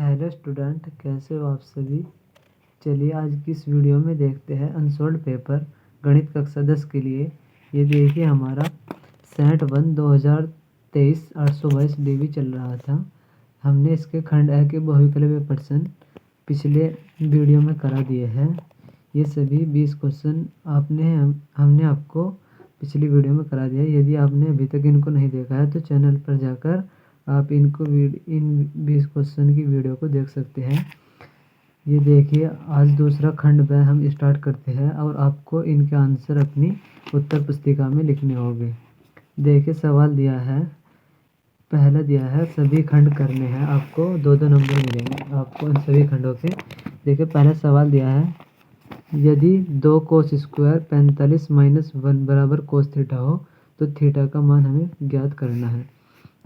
Hello student, कैसे हो आप सभी। चलिए आज की इस वीडियो में देखते हैं अनसोल्ड पेपर गणित कक्षा 10 के लिए। ये देखिए हमारा सेट 1 2023 822 DB चल रहा था। हमने इसके खंड ए के बहुविकल्पीय प्रश्न पिछले वीडियो में करा दिए हैं। ये सभी 20 क्वेश्चन हमने आपको पिछली वीडियो में करा दिया है। यदि आपने अभी तक इनको नहीं देखा है तो चैनल पर जाकर आप इन 20 क्वेश्चन की वीडियो को देख सकते हैं। ये देखिए आज दूसरा खंड ब हम स्टार्ट करते हैं और आपको इनके आंसर अपनी उत्तर पुस्तिका में लिखने होंगे। देखिए सवाल दिया है, पहला दिया है सभी खंड करने हैं, आपको 2-2 नंबर मिलेंगे आपको इन सभी खंडों के। देखिए पहला सवाल दिया है, यदि 2 कोस स्क्वायर 45 - 1 बराबर कोस थीटा हो तो थीटा का मान हमें ज्ञात करना है।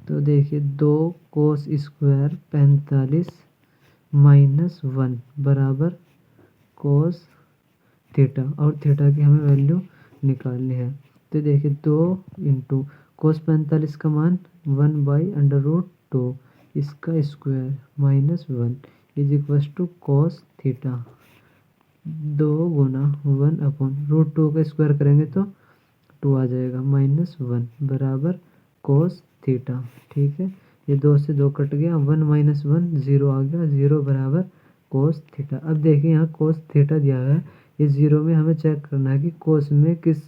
तो देखिए 2 कोस स्क्वायर 45 - 1 बराबर कोस थीटा और थीटा की हमें वैल्यू निकालनी है। तो देखिए 2 इंटू कोस 45 का मान 1/√2 इसका square -1 is equal to cos theta 2 गुना 1/√2 का स्क्वायर करेंगे तो 2 आ जाएगा -1 बराबर कोस थीटा। ठीक है, ये 2 से 2 कट गया, 1 - 1 0 आ गया, 0 बराबर कोस थीटा। अब देखिए यहाँ कोस थीटा दिया है, ये 0 में हमें चेक करना है कि कोस में किस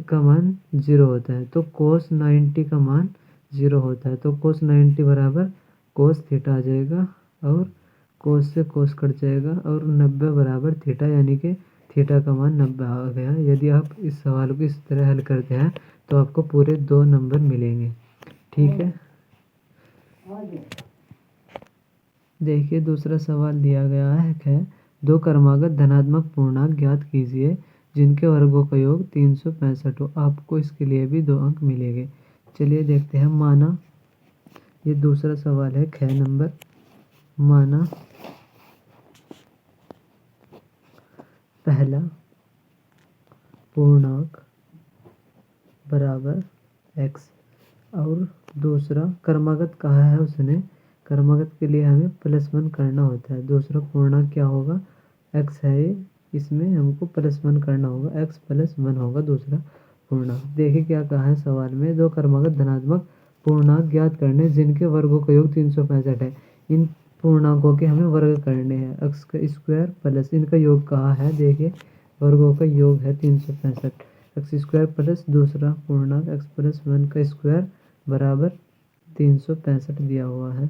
का मान 0 होता है। तो कोस 90 का मान 0 होता है, तो कोस 90 बराबर कोस थीटा आ जाएगा और कोस से कोस कट जाएगा और 90 बराबर थीटा, यानी कि थीटा का मान 90 आ गया। यदि आप इस सवाल को इस तरह हल करते हैं तो आपको पूरे 2 नंबर मिलेंगे। ठीक है, देखिए दूसरा सवाल दिया गया है 2 क्रमागत धनात्मक पूर्णांक ज्ञात कीजिए जिनके वर्गों का योग 365 हो। आपको इसके लिए भी 2 अंक मिलेंगे। चलिए देखते हैं। माना, ये दूसरा सवाल है 6 नंबर। माना पहला पूर्णांक बराबर x और दूसरा क्रमागत कहा है उसने, क्रमागत के लिए हमें +1 करना होता है। दूसरा पूर्णांक क्या होगा, x है, इसमें हमको +1 करना होगा, x + 1 होगा दूसरा पूर्णांक। देखिए क्या कहा है सवाल में, 2 क्रमागत धनात्मक पूर्णांक ज्ञात करने जिनके वर्गों का योग 365 है। इन पूर्णांकों के हमें वर्ग करने हैं, x का स्क्वायर प्लस इनका योग कहा है। देखिए वर्गों का योग है 365, एक्स स्क्वायर प्लस दूसरा पूर्णांक x + 1 का स्क्वायर बराबर 365 दिया हुआ है।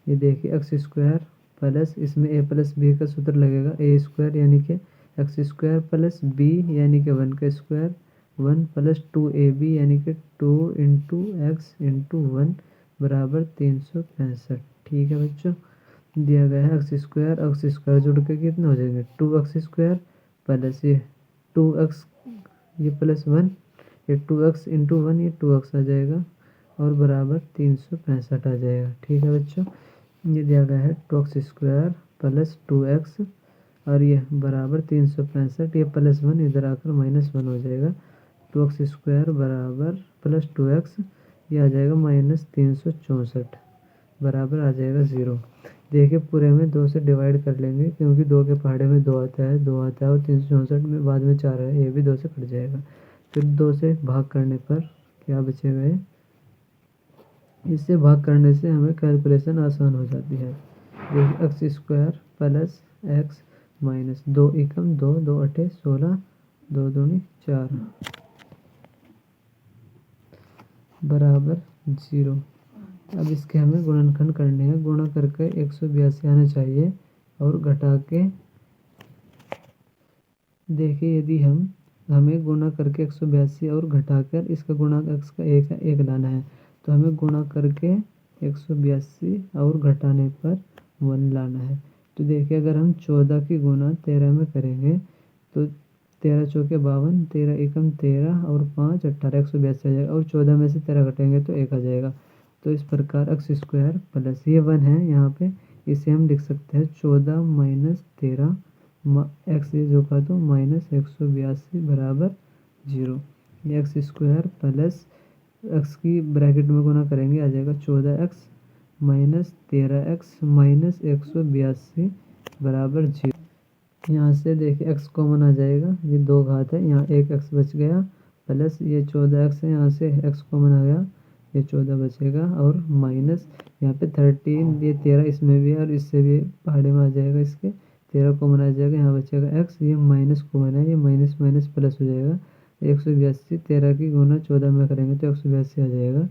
ये देखिए एक्स स्क्वायर प्लस इसमें a + b का सूत्र लगेगा, a स्क्वायर यानी कि एक्स स्क्वायर प्लस b यानी कि 1 का स्क्वायर, 1 + 2ab यानी कि 2 × x × 1 बराबर 365। ठीक है बच्चों, दिया गया है एक्स स्क्वायर जुड़ के कितने हो जाएंगे, 2x² प्लस ये 2x ये +1 ये 2x × 1 ये 2x आ जाएगा और बराबर 365 आ जाएगा। ठीक है बच्चों, ये दिया गया है 2x² प्लस 2x और ये बराबर 365, ये +1 इधर आकर -1 हो जाएगा। 2x² बराबर प्लस 2x ये आ जाएगा -364 बराबर आ जाएगा 0। देखिए पूरे में 2 से डिवाइड कर लेंगे क्योंकि 2 के पहाड़े में 2 आता है और 364 में बाद में 4 है, ये भी 2 से कट जाएगा। फिर 2 से भाग करने पर क्या बचेगा, इससे भाग करने से हमें कैलकुलेशन आसान हो जाती है। देखिए x² प्लस x माइनस 2 एकम 2 2 अठे 16 2 दूनी 4 बराबर 0। अब इसके हमें गुणनखंड करने हैं, गुणा करके 182 आना चाहिए और घटा के देखिए यदि हमें गुणा करके 182 और घटाकर इसका गुणांक x का 1 है, 1 लाना है, तो हमें गुणा करके 182 और घटाने पर 1 लाना है। तो देखिए अगर हम 14 की गुणा 13 में करेंगे तो 13 चौके 52, 13 एकम 13 और 5 18 182 आ जाएगा और 14 में से 13 घटेंगे तो 1 आ जाएगा। तो इस प्रकार x² प्लस ये 1 है यहाँ पे, इसे हम लिख सकते हैं 14 - 13 x जो का तो -182 बराबर 0। x² प्लस x की ब्रैकेट में गुना करेंगे आ जाएगा 14x माइनस 13x माइनस 182 बराबर 0। यहाँ से देखिए x कॉमन आ जाएगा, ये 2 घात है, यहाँ एक x बच गया, प्लस ये 14x है, यहाँ से x कॉमन आ गया, ये 14 बचेगा, और माइनस यहाँ पे 13, ये 13 इसमें भी है और इससे भी पहाड़े में आ जाएगा, इसके 13 कॉमन आ जाएगा, यहाँ बचेगा x, ये माइनस कॉमन है, ये माइनस माइनस प्लस हो जाएगा, 182 13 की गुना 14 में करेंगे तो 182 आ जाएगा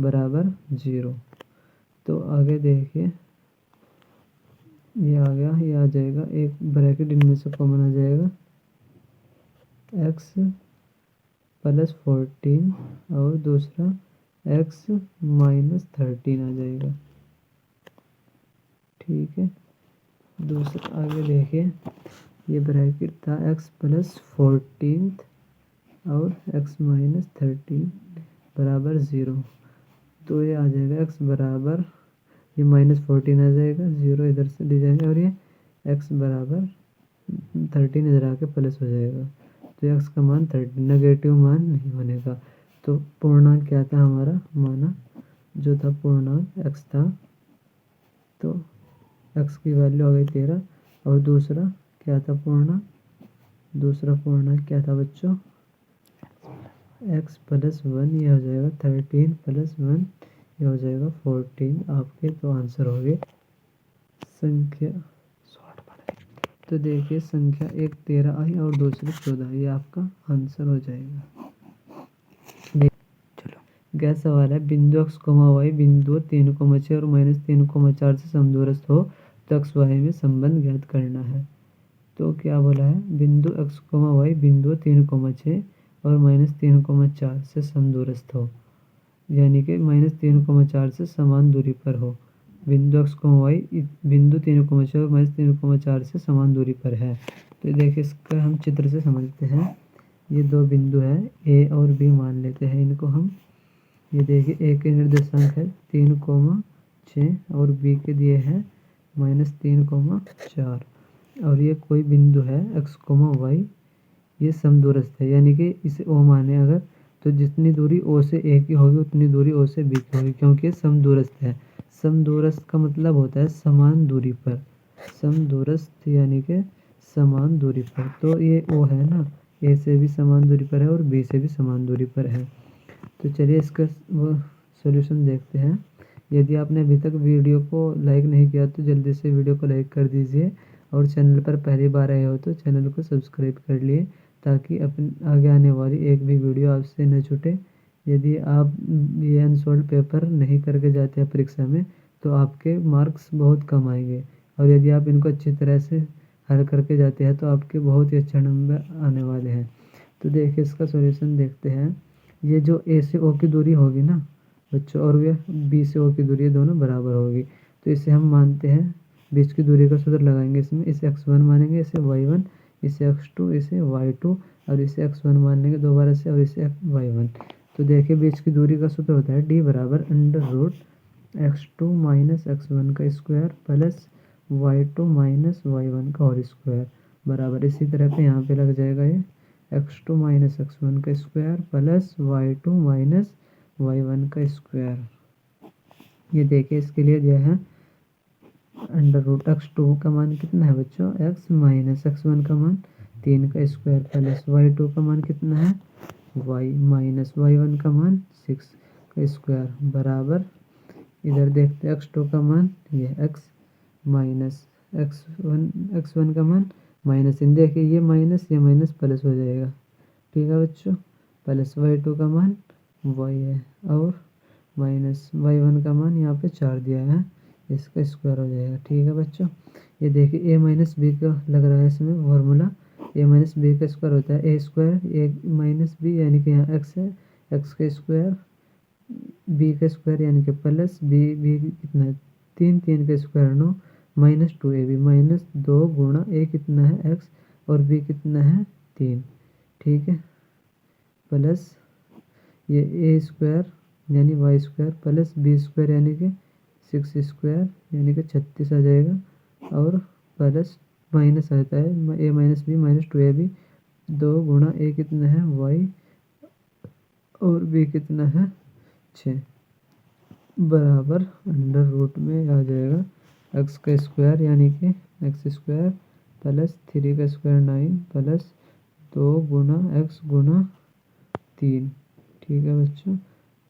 बराबर 0। तो आगे देखिए, ये आ गया, ये आ जाएगा, एक ब्रैकेट इनमें से कॉमन आ जाएगा, x प्लस 14 और दूसरा x माइनस 13 आ जाएगा। ठीक है, दूसरा आगे देखिए, ये ब्रैकेट था x प्लस 14 और x माइनस 13 बराबर 0। तो ये आ जाएगा x बराबर, ये माइनस 14 आ जाएगा, 0 इधर से ले जाएंगे और ये x बराबर 13 इधर आके प्लस हो जाएगा, तो x का मान 13, नेगेटिव मान नहीं बनेगा। तो पूर्णांक क्या था हमारा, माना जो था पूर्णांक x था, तो x की वैल्यू आ गई 13, और दूसरा क्या था पूर्णांक, दूसरा पूर्णांक क्या था बच्चों, x प्लस 1, ये हो जाएगा 13 प्लस 1, ये हो जाएगा 14 आपके। तो आंसर हो गए संख्या। तो देखिए संख्या एक 13 आई और दूसरी 14, ये आपका आंसर हो जाएगा। चलो, क्या सवाल है, बिंदु x, y बिंदु 3,6 और माइनस 3,4 से समदूरस्थ हो तो x y में संबंध ज्ञात करना है। तो क्या बोला है, बिंदु x, y बिंदु 3,6 और माइनस 3,4 से समदूरस्थ हो, यानी कि माइनस 3,4 से समान दूरी पर हो। बिंदु x, y बिंदु 3,6 और माइनस 3,4 से समान दूरी पर है। तो देखिए इसका हम चित्र से समझते हैं, ये दो बिंदु है a और b मान लेते हैं इनको हम। ये देखिए a के निर्देशांक है 3,6 और b के दिए हैं माइनस 3,4, और ये कोई बिंदु है x, y, ये समदूरस्थ है, यानी कि इसे o माने अगर, तो जितनी दूरी o से a की होगी उतनी दूरी o से b की होगी, क्योंकि ये समदूरस्थ है। समदूरस्थ का मतलब होता है समान दूरी पर, समदूरस्थ यानी कि समान दूरी पर। तो ये o है ना, a से भी समान दूरी पर है और b से भी समान दूरी पर है। तो चलिए इसका वो सॉल्यूशन देखते हैं। यदि आपने अभी तक वीडियो को लाइक नहीं किया तो जल्दी से वीडियो को लाइक कर दीजिए, और चैनल पर पहली बार आए हो तो चैनल को सब्सक्राइब कर लिए, ताकि आगे आने वाली एक भी वीडियो आपसे न छूटे। यदि आप ये अनसॉल्व पेपर नहीं करके जाते हैं परीक्षा में तो आपके मार्क्स बहुत कम आएंगे, और यदि आप इनको अच्छी तरह से हल करके जाते हैं तो आपके बहुत ही अच्छे नंबर आने वाले हैं। तो देखिए इसका सॉल्यूशन देखते हैं। ये जो a से o की दूरी होगी ना बच्चों, और ये b से o की दूरी, दोनों बराबर होगी, तो इसे हम मानते हैं, बीच की दूरी का सूत्र लगाएंगे इसमें, इसे x1 मानेंगे, इसे y1, इसे x2, इसे y2, और इसे x1 मान लेंगे दोबारा से, और इसे y1। तो देखिए बीच की दूरी का सूत्र होता है d बराबर under root x2 minus x1 का square plus y2 minus y1 का होल स्क्वायर बराबर, इसी तरह पे यहाँ पे लग जाएगा ये x2 माइनस x1 का square plus y2 minus y1 का स्क्वायर। ये देखिए इसके लिए दिया है अंडर रूट x2 का मान कितना है बच्चों, x माइनस x1 का मान 3 का स्क्वायर प्लस y2 का मान कितना है, y माइनस y1 का मान 6 का स्क्वायर बराबर, इधर देखते हैं x2 का मान, ये x माइनस x1 का मान माइनस, इन देखिए ये माइनस प्लस हो जाएगा। ठीक है बच्चों, प्लस y2 का मान y है, और माइनस y1 का मान यहाँ पे 4 दिया है, इसका स्क्वायर हो जाएगा। ठीक है बच्चों, ये देखिए a माइनस बी का लग रहा है इसमें फॉर्मूला, a माइनस बी का स्क्वायर होता है a square a minus b, यानी कि यहाँ x है, x का स्क्वायर b का स्क्वायर यानी कि प्लस b कितना है 3 का स्क्वायर 9 माइनस 2ab माइनस 2 गुणा a कितना है x और b कितना है 3। ठीक है, प्लस ये a स्क्वायर यानी y square plus b square यानी कि 6 स्क्वायर यानी कि 36 आ जाएगा, और प्लस माइनस आता है a minus B minus 2ab 2 गुणा a कितना है y और b कितना है 6। बराबर अंडर रूट में आ जाएगा एक्स का स्क्वायर यानी कि एक्स स्क्वायर प्लस 3 का स्क्वायर 9 प्लस 2 गुना एक्स गुना 3। ठीक है बच्चों,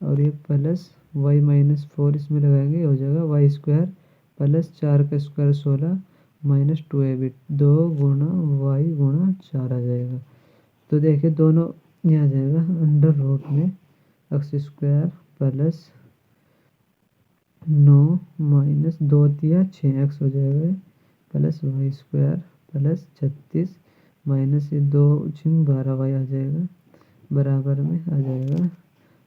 और ये प्लस वाई माइनस 4 इसमें लगाएंगे, हो जाएगा वाई स्क्वायर प्लस 4 का स्क्वायर 16 माइनस 2ab 2 गुना वाई गुना 4 आ जाएगा। तो देखिए दोनों ये आ जाएगा अंडर रूट में एक्स स्क्वायर प्लस 9 माइनस 2 तिया 6x हो जाएगा plus y square plus 36 minus ये 2 छिंग 12y आ जाएगा, बराबर में आ जाएगा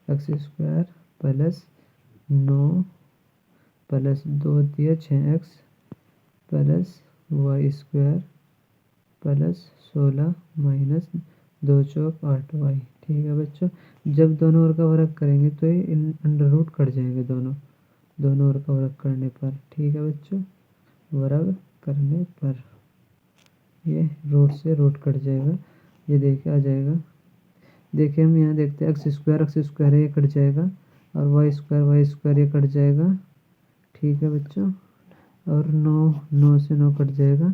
एक्स स्क्वायर प्लस 9 प्लस 2 तिया 6x plus y square plus 16 minus 2 चौक 8y। ठीक है बच्चों, जब दोनों ओर का वर्ग करेंगे तो ये अंडर रूट कट जाएंगे दोनों ओर का वर्ग करने पर। ठीक है बच्चों, वर्ग करने पर ये रूट से रूट कट जाएगा, ये देखिए आ जाएगा। देखिए हम यहाँ देखते हैं एक्स स्क्वायर है, ये कट जाएगा और वाई स्क्वायर ये कट जाएगा। ठीक है बच्चों, और 9 से 9 कट जाएगा।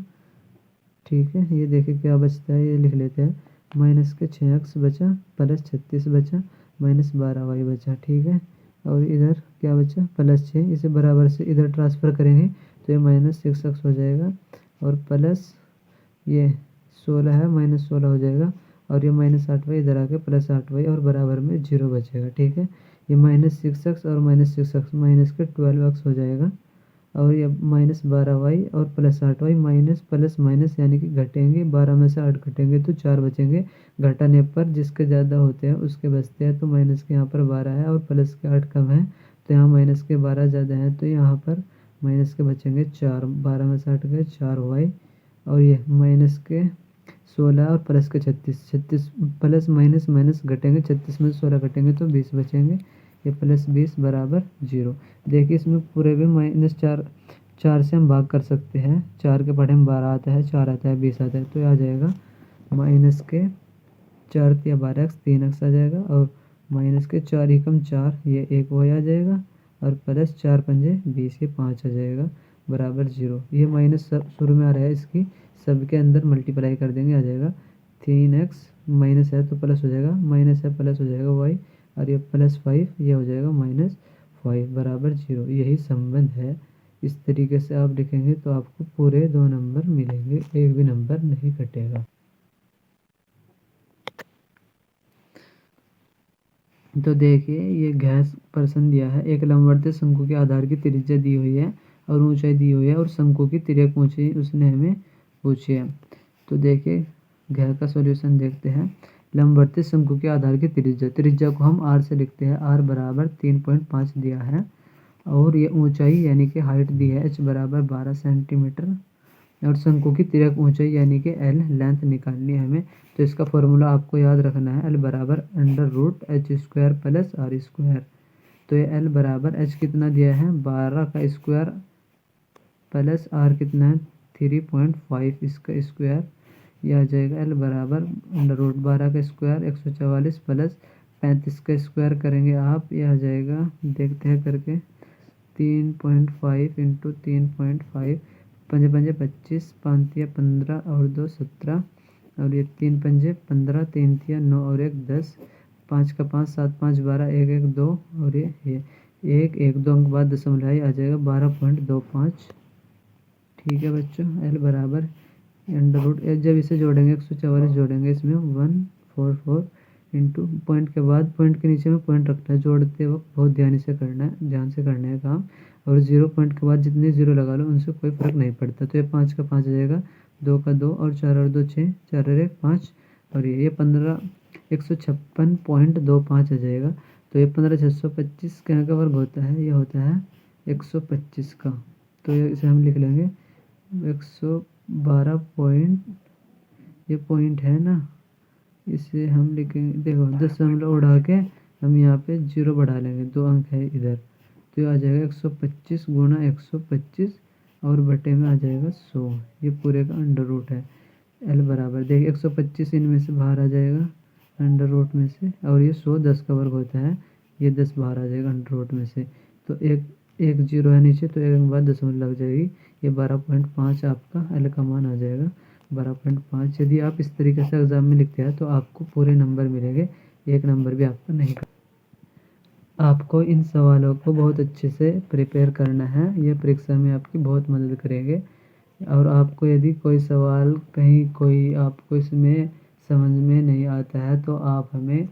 ठीक है, ये देखिए क्या बचता है, ये लिख लेते हैं माइनस के 6x बचा प्लस 36 बचा माइनस 12y बचा। ठीक है, और इधर क्या बचा प्लस 6, इसे बराबर से इधर ट्रांसफ़र करेंगे तो ये माइनस 6x हो जाएगा और प्लस ये 16 है माइनस 16 हो जाएगा और ये माइनस 8y इधर आके प्लस 8y और बराबर में 0 बचेगा। ठीक है, ये माइनस 6x और माइनस 6x माइनस के 12x हो जाएगा और ये माइनस 12y और plus 8y minus plus minus यानी कि घटेंगे, 12 में से 8 घटेंगे तो 4 बचेंगे। घटाने पर जिसके ज़्यादा होते हैं उसके बचते हैं, तो माइनस के यहाँ पर 12 है और प्लस के 8 कम है, तो यहाँ माइनस के 12 ज़्यादा है, तो यहाँ पर माइनस के बचेंगे 4। 12 में से 8 गए 4y और ये माइनस के 16 और प्लस के 36 प्लस माइनस माइनस घटेंगे, 36 में से 16 घटेंगे तो 20 बचेंगे, ये प्लस 20 बराबर 0। देखिए इसमें पूरे में माइनस 4 से हम भाग कर सकते हैं, 4 के पढ़े में 12 आता है, 4 आता है 20 आता है, तो ये आ जाएगा माइनस के 4 तिया 12x 3x आ जाएगा और माइनस के 4 एकम 4 ये 1 वही आ जाएगा और प्लस 4 पंजे 20 ये 5 आ जाएगा बराबर 0। ये माइनस सब शुरू में आ रहा है, इसकी सबके अंदर मल्टीप्लाई कर देंगे, आ जाएगा 3x माइनस है तो प्लस हो जाएगा, माइनस है प्लस हो जाएगा y और ये प्लस 5 ये हो जाएगा माइनस 5 बराबर 0। यही संबंध है, इस तरीके से आप लिखेंगे तो आपको पूरे 2 नंबर मिलेंगे, एक भी नंबर नहीं कटेगा। तो देखिए ये गैस प्रश्न दिया है, एक लंबवर्तीय शंकु के आधार की त्रिज्या दी हुई है और ऊंचाई दी हुई है और शंकु की तिर्यक ऊंचाई उसने हमें पूछी है। तो देखिए गैस का सॉल्यूशन देखते हैं। लंबवर्तीय शंकु के आधार की त्रिज्या को हम r से लिखते हैं, r बराबर 3.5 दिया है और ये ऊंचाई यानी कि हाइट दी है h बराबर 12 सेंटीमीटर और शंकु की तिर्यक ऊंचाई यानी कि l लेंथ निकालनी है हमें। तो इसका फॉर्मूला आपको याद रखना है, l बराबर under root H square plus R square. तो ये l बराबर h कितना दिया है 12 का स्क्वायर प्लस r कितना है 3.5 इसका स्क्वायर, यह आ जाएगा l बराबर अंडर रूट 12 का स्क्वायर 144 प्लस 35 का स्क्वायर करेंगे आप, यह आ जाएगा देखते हैं करके 3.5 इंटू 3.5 पंजे पंजे 25 5 तिया 15 और 2 17 और ये 3 पंजे 15 3 तिया 9 और 1 10 5 का 5 7 5 12 1 1 2 और ये 1 1 2 अंक बाद दशमलव आ जाएगा 12.25। ठीक है बच्चों, एल बराबर अंडर रूट जब इसे जोड़ेंगे 144 जोड़ेंगे इसमें 144 इंटू पॉइंट के बाद पॉइंट के नीचे में पॉइंट रखना है, जोड़ते वक्त बहुत ध्यान से करना है काम, और 0 पॉइंट के बाद जितने 0 लगा लो उनसे कोई फ़र्क नहीं पड़ता। तो ये 5 का 5 आ जाएगा, 2 का 2 और 4 और 2 6 4 और 1 5 और ये 15 156.25 आ जाएगा। तो ये 15 625 कहाँ का वर्ग होता है, ये होता है 125 का, तो ये इसे हम लिख लेंगे 112 पॉइंट, ये पॉइंट है ना, इसे हम लिखेंगे, देखो दशमलव उड़ा के हम यहाँ पे 0 बढ़ा लेंगे, 2 अंक है इधर, तो ये आ जाएगा 125 गुना 125 और बटे में आ जाएगा 100, ये पूरे का अंडर रूट है। एल बराबर देखिए 125 इनमें से बाहर आ जाएगा अंडर रूट में से और ये 100 10 का वर्ग होता है, ये 10 बाहर आ जाएगा अंडर रूट में से। तो एक जीरो है नीचे, तो एक के बाद दशमलव लग जाएगी। ये 12.5 आपका एल का मान आ जाएगा, 12.5। यदि आप इस तरीके से एग्ज़ाम में लिखते हैं तो आपको पूरे नंबर मिलेंगे, एक नंबर भी आपका नहीं कटेगा। आपको इन सवालों को बहुत अच्छे से प्रिपेयर करना है, ये परीक्षा में आपकी बहुत मदद करेंगे। और आपको यदि कोई सवाल कहीं कोई आपको इसमें समझ में नहीं आता है तो आप हमें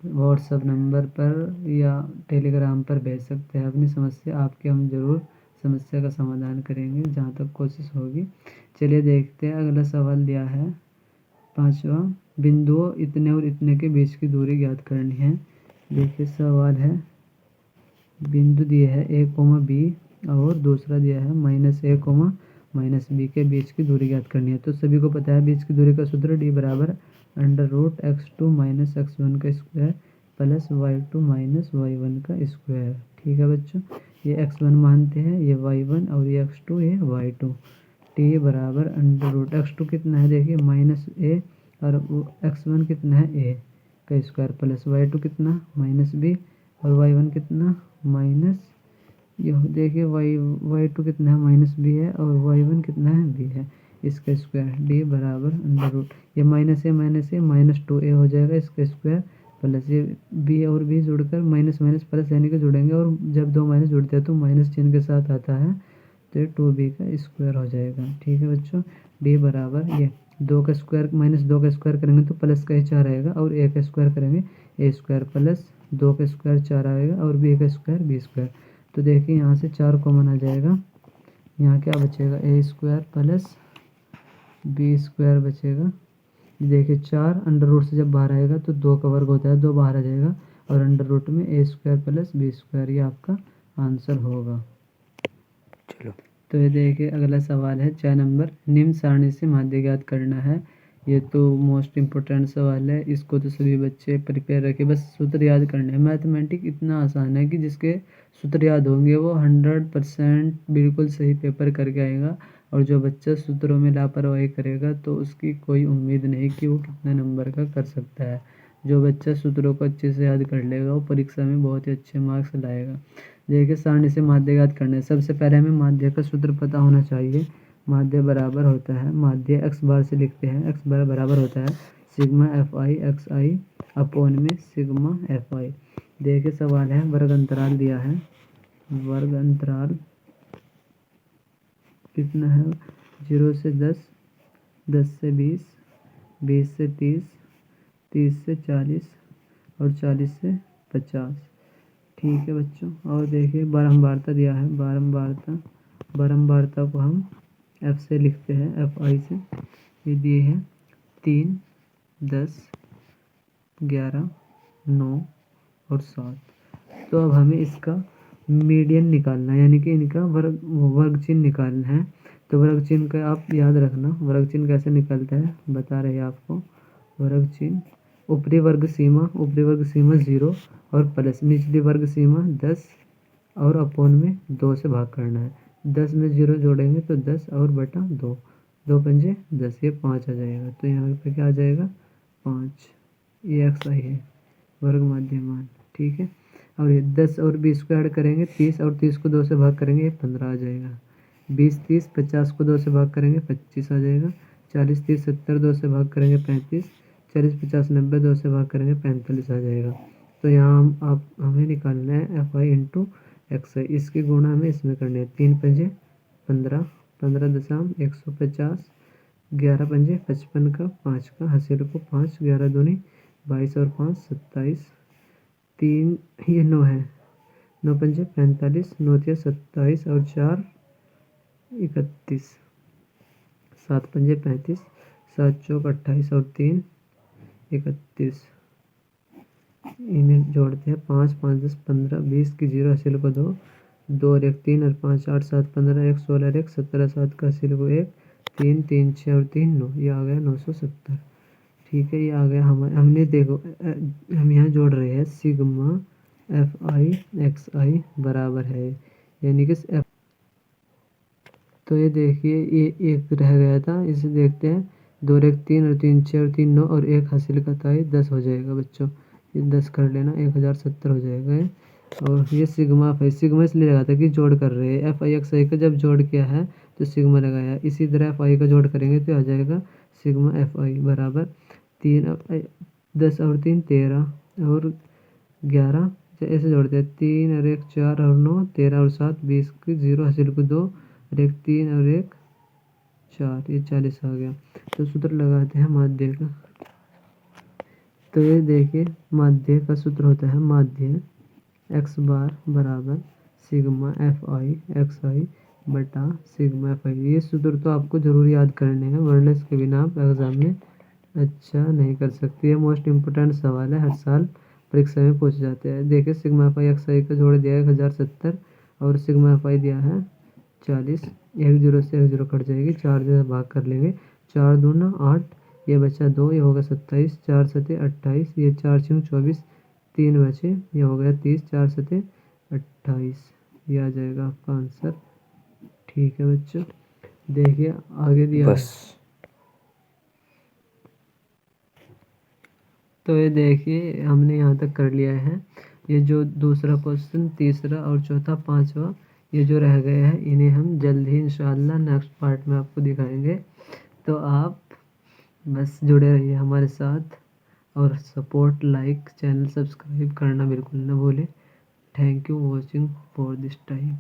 व्हाट्सएप नंबर पर या टेलीग्राम पर भेज सकते हैं अपनी समस्या, आपकी हम ज़रूर समस्या का समाधान करेंगे जहाँ तक कोशिश होगी। चलिए देखते हैं, अगला सवाल दिया है 5वां, बिंदुओं इतने और इतने के बीच की दूरी ज्ञात करनी है। देखिए सवाल है, बिंदु दिए है a, b और दूसरा दिया है -a, -b के बीच की दूरी ज्ञात करनी है। तो सभी को पता है बीच की दूरी का सूत्र d बराबर √x2 - x1 का स्क्वायर प्लस y2 - y1 का स्क्वायर। ठीक है बच्चों, ये x1 मानते हैं, ये y1 और ये x2, ये y2। t बराबर √x2 कितना है देखिए -a और x1 कितना है a का स्क्वायर प्लस y2 कितना -b और y1 कितना माइनस, ये देखिए y2 कितना है -b है और y1 कितना है b है, इसका स्क्वायर d बराबर ये -a -2a हो जाएगा इसका स्क्वायर प्लस ये b और b जुड़कर माइनस माइनस प्लस यानी कि जुड़ेंगे, और जब दो माइनस जुड़ते हैं तो माइनस चिन्ह के साथ आता है, तो ये 2b का स्क्वायर हो जाएगा। ठीक है बच्चों, d बराबर ये 2 का स्क्वायर -2 का स्क्वायर करेंगे तो प्लस का ही 4 आएगा, और a का स्क्वायर करेंगे a स्क्वायर प्लस 2 का स्क्वायर 4 आएगा और b का स्क्वायर b स्क्वायर। तो देखिए यहाँ से 4 कॉमन आ जाएगा, यहाँ क्या बचेगा a square plus b square बचेगा। देखिए 4 अंडर रूट से जब बाहर आएगा तो 2 का वर्ग होता है, 2 बाहर आ जाएगा और अंडर रूट में a square plus b square, ये आपका आंसर होगा। चलो तो ये देखिए अगला सवाल है 4 नंबर, निम्न सारणी से माध्य ज्ञात करना है। ये तो मोस्ट इम्पोर्टेंट सवाल है, इसको तो सभी बच्चे प्रिपेयर रखे, बस सूत्र याद करने हैं। मैथमेटिक इतना आसान है कि जिसके सूत्र याद होंगे वो 100% बिल्कुल सही पेपर करके आएगा, और जो बच्चा सूत्रों में लापरवाही करेगा तो उसकी कोई उम्मीद नहीं कि वो कितने नंबर का कर सकता है। जो बच्चा सूत्रों को अच्छे से याद कर लेगा वो परीक्षा में बहुत ही अच्छे मार्क्स लाएगा। देखिए सारणी से माध्य ज्ञात करना है, सबसे पहले हमें माध्य का सूत्र पता होना चाहिए। माध्य बराबर होता है, माध्य x बार से लिखते हैं, x बार बराबर होता है सिग्मा fi xi अपॉन में सिग्मा fi। देखिए सवाल है, वर्ग अंतराल दिया है, वर्ग अंतराल कितना है 0 से 10, 10 से 20, 20 से 30, 30 से 40 और 40 से 50। ठीक है बच्चों, और देखिए बारंबारता दिया है, बारंबारता को हम f से लिखते हैं, fi से। ये दिए हैं 3, 10, 11, 9 और 7। तो अब हमें इसका मीडियन निकालना है, यानी कि इनका वर्ग चिन्ह निकालना है। तो वर्ग चिन्ह का आप याद रखना, वर्ग चिन्ह कैसे निकलता है बता रहे हैं आपको। वर्ग चिन्ह ऊपरी वर्ग सीमा 0 और प्लस निचली वर्ग सीमा 10 और अपोन में 2 से भाग करना है। 10 में 0 जोड़ेंगे तो 10 और बटा 2, 2 पंजे 10, ये 5 आ जाएगा। तो यहाँ पे क्या आ जाएगा 5, ये एक्स आई है वर्ग माध्यमान। ठीक है, और ये 10 और 20 को ऐड करेंगे 30 और 30 को 2 से भाग करेंगे ये 15 आ जाएगा। 20 30 50 को 2 से भाग करेंगे 25 आ जाएगा। 40 30 70 2 से भाग करेंगे 35, 40 50 90 2 से भाग करेंगे 45 आ जाएगा। तो यहाँ हमें निकालना है एफ आई इंटू एक्स आई, इसकी गुणा हमें इसमें करनी है। 3 पंजे 15, 15 दशम 150, 11 पंजे 55 का 5 का हासिल को 5, 11 दूनी 22 और 5 27, 3 ये 9 है, 9 पंजे 45, 9 तिया 27 और 4 31, 7 पंजे 35, 7 चौक 28 और 3 31। इन्हें जोड़ते हैं 5 5 10 15 20 की 0 हासिल को 2, 2 और 1 3 और 5 8 7 15 1 16 और 1 17 7 का हासिल को 1 3 3 6 और 3 9, ये आ गया 970। ठीक है, ये आ गया हमने देखो हम यहाँ जोड़ रहे हैं सिग्मा एफ आई एक्स आई बराबर है, यानी कि एफ। तो ये देखिए ये एक रह गया था, इसे देखते हैं 2 और 1 3 और 3 6 और 3 9 और 1 हासिल का था 10 हो जाएगा बच्चों। ये 10 कर लेना 1070 हो जाएगा। और ये सिग्मा एफ आई, सिग्मा इसलिए लगाता है कि जोड़ कर रहे हैं। एफ आई एक्स आई का जब जोड़ किया है तो सिग्मा लगाया। इसी तरह एफ आई का जोड़ करेंगे तो आ जाएगा सिग्मा एफ आई बराबर 10 और 3 13 और 11, ऐसे जोड़ते हैं 3 और 1 4 और 9 13 और 7 20 की 0 हासिल को 2 और 1 3 और 1 4, ये 40 आ गया। तो सूत्र लगाते हैं माध्य का। तो ये देखिए माध्य का सूत्र होता है माध्य एक्स बार बराबर सिग्मा एफ आई एक्स आई बटा सिग्मा एफ आई। ये सूत्र तो आपको जरूर याद करने हैं वरना इसके बिना आप एग्जाम में अच्छा नहीं कर सकते। ये मोस्ट इम्पोर्टेंट सवाल है, हर साल परीक्षा में पूछ जाते हैं। देखिए सिग्मा एफ आई एक्स आई का जोड़ दिया है 1070 और सिग्मा एफ आई दिया है 40। एक जीरो से एक जीरो कट जाएगी, 4 से भाग कर लेंगे, 4 दूना 8, ये बचा 2, ये होगा 27, 4 सते 28, ये 4 छिंग 24, 3 बचे, ये हो गया 30, 4 सते 28, ये आ जाएगा आपका आंसर। ठीक है बच्चों, देखिए आगे दिया बस। तो ये देखिए हमने यहाँ तक कर लिया है। ये जो दूसरा क्वेश्चन, तीसरा और चौथा पांचवा ये जो रह गए हैं इन्हें हम जल्द ही इंशाल्लाह नेक्स्ट पार्ट में आपको दिखाएंगे। तो आप बस जुड़े रहिए हमारे साथ और सपोर्ट, लाइक, चैनल सब्सक्राइब करना बिल्कुल ना भूलें। Thank you watching for this time.